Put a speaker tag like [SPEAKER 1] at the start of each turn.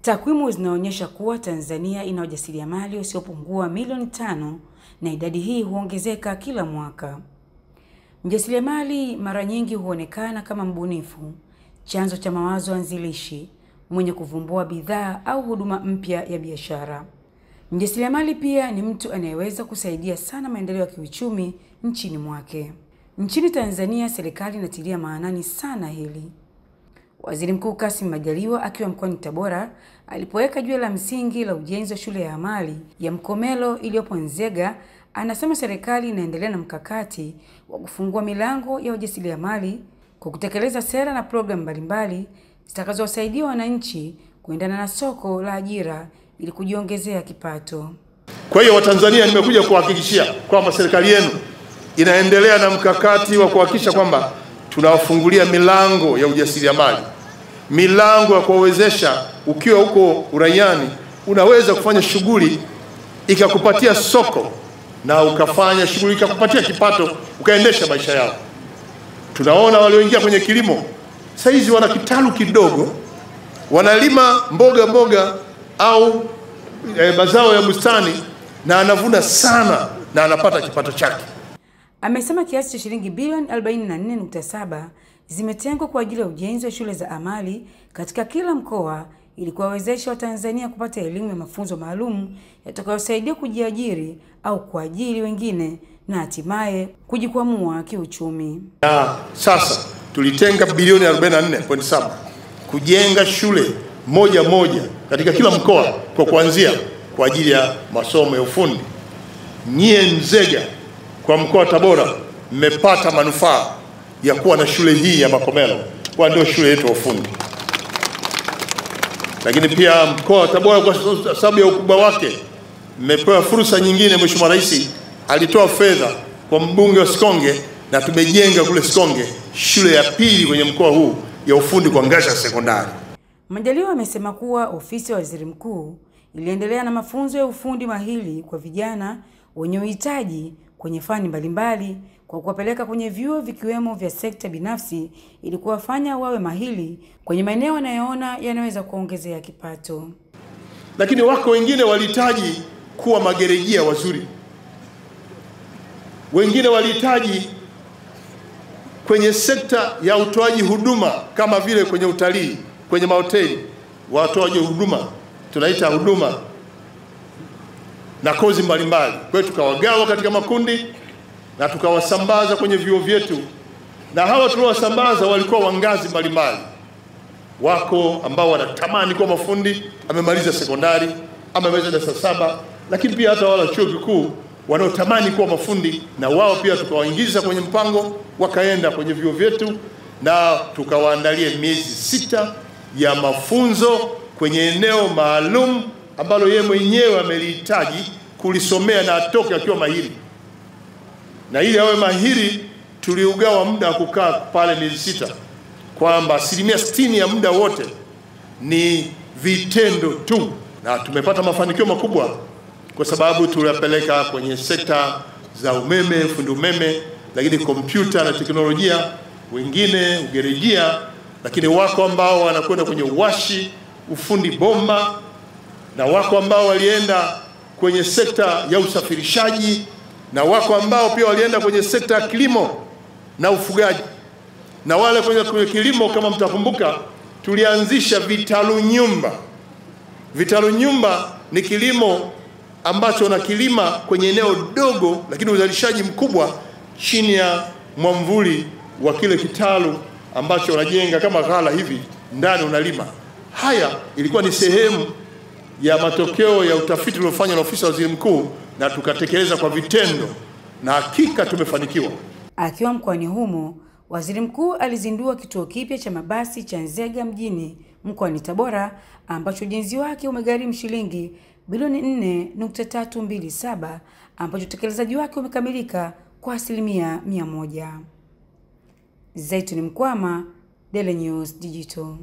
[SPEAKER 1] Takwimu zinaonyesha kuwa Tanzania ina wajasiriamali wasiopungua milioni 5 na idadi hii huongezeka kila mwaka. Mjasiriamali mara nyingi huonekana kama mbunifu, chanzo cha mawazo anzilishi, mwenye kuvumbua bidhaa au huduma mpya ya biashara. Mjasiriamali pia ni mtu anayeweza kusaidia sana maendeleo ya kiuchumi nchini mwake. Nchini Tanzania, serikali inatilia maanani sana hili. Waziri Mkuu Kassim Majaliwa akiwa mkoani Tabora alipoweka jiwe la msingi la ujenzi wa shule ya amali ya Mkomelo iliyopo Nzega, anasema serikali inaendelea na mkakati wa kufungua milango ya wajasiriamali kwa kutekeleza sera na programu mbalimbali zitakazowasaidia wananchi kuendana na soko la ajira ili kujiongezea kipato.
[SPEAKER 2] Kwa hiyo Watanzania, nimekuja kuhakikishia kwamba serikali yenu inaendelea na mkakati wa kuhakikisha kwamba tunawafungulia milango ya ujasiriamali, milango ya kuwawezesha. Ukiwa huko uraiani unaweza kufanya shughuli ikakupatia soko na ukafanya shughuli ikakupatia kipato ukaendesha maisha yao. Tunaona walioingia kwenye kilimo sasa hizi wana kitalu kidogo, wanalima mboga au mazao ya bustani na anavuna sana na anapata kipato chake.
[SPEAKER 1] Amesema kiasi cha shilingi bilioni 44.7 zimetengwa kwa ajili ya ujenzi wa shule za amali katika kila mkoa ili kuwawezesha Watanzania kupata elimu ya mafunzo maalum yatakayosaidia kujiajiri au kuajiri wengine na hatimaye kujikwamua kiuchumi.
[SPEAKER 2] Sasa tulitenga bilioni 44.7 kujenga shule moja katika kila mkoa kwa kuanzia kwa ajili ya masomo ya ufundi. Nyie Nzega kwa mkoa wa Tabora mmepata manufaa ya kuwa na shule hii ya Mkomelo, kwa ndio shule yetu ya ufundi. Lakini pia mkoa wa Tabora kwa sababu ya ukubwa wake mmepewa fursa nyingine. Mheshimiwa Rais alitoa fedha kwa mbunge wa Sikonge na tumejenga kule Sikonge shule ya pili kwenye mkoa huu ya ufundi kwa ngazi ya sekondari.
[SPEAKER 1] Majaliwa amesema kuwa ofisi ya Waziri Mkuu iliendelea na mafunzo ya ufundi mahiri kwa vijana wenye uhitaji kwenye fani mbalimbali kwa kuwapeleka kwenye vyuo vikiwemo vya sekta binafsi ili kuwafanya wawe mahiri kwenye maeneo wanayoona yanaweza kuongezea kipato.
[SPEAKER 2] Lakini wako wengine walihitaji kuwa magerejia wazuri, wengine walihitaji kwenye sekta ya utoaji huduma kama vile kwenye utalii, kwenye mahoteli, watoaji huduma tunaita huduma na kozi mbalimbali. Kwa hiyo tukawagawa katika makundi na tukawasambaza kwenye vyuo vyetu, na hawa tuliowasambaza walikuwa wa ngazi mbalimbali. Wako ambao wanatamani kuwa mafundi, amemaliza sekondari, amemaliza darasa 7, lakini pia hata wale chuo kikuu wanaotamani kuwa mafundi, na wao pia tukawaingiza kwenye mpango, wakaenda kwenye vyuo vyetu na tukawaandalia miezi 6 ya mafunzo kwenye eneo maalum ambalo yeye mwenyewe amelihitaji kulisomea na atoke akiwa mahiri. Na ili awe mahiri tuliugawa muda wa kukaa pale miezi 6, kwamba 60% ya muda wote ni vitendo tu, na tumepata mafanikio makubwa kwa sababu tulipeleka kwenye sekta za umeme, fundi umeme, lakini kompyuta na teknolojia, wengine ugerejia, lakini wako ambao wanakwenda kwenye uwashi, ufundi bomba, na wako ambao walienda kwenye sekta ya usafirishaji, na wako ambao pia walienda kwenye sekta ya kilimo na ufugaji. Na wale kwenye kilimo, kama mtakumbuka, tulianzisha vitalu nyumba. Vitalu nyumba ni kilimo ambacho unakilima kwenye eneo dogo lakini uzalishaji mkubwa chini ya mwamvuli wa kile kitalu ambacho unajenga kama ghala hivi, ndani unalima. Haya ilikuwa ni sehemu ya matokeo ya utafiti uliofanywa na ofisi ya Waziri Mkuu, na tukatekeleza kwa vitendo, na hakika tumefanikiwa.
[SPEAKER 1] Akiwa mkoani humo, Waziri Mkuu alizindua kituo kipya cha mabasi cha Nzega mjini mkoani Tabora ambacho ujenzi wake umegharimu shilingi bilioni 4.327 ambacho utekelezaji wake umekamilika kwa 100%. Zaituni Mkwama, Daily News Digital.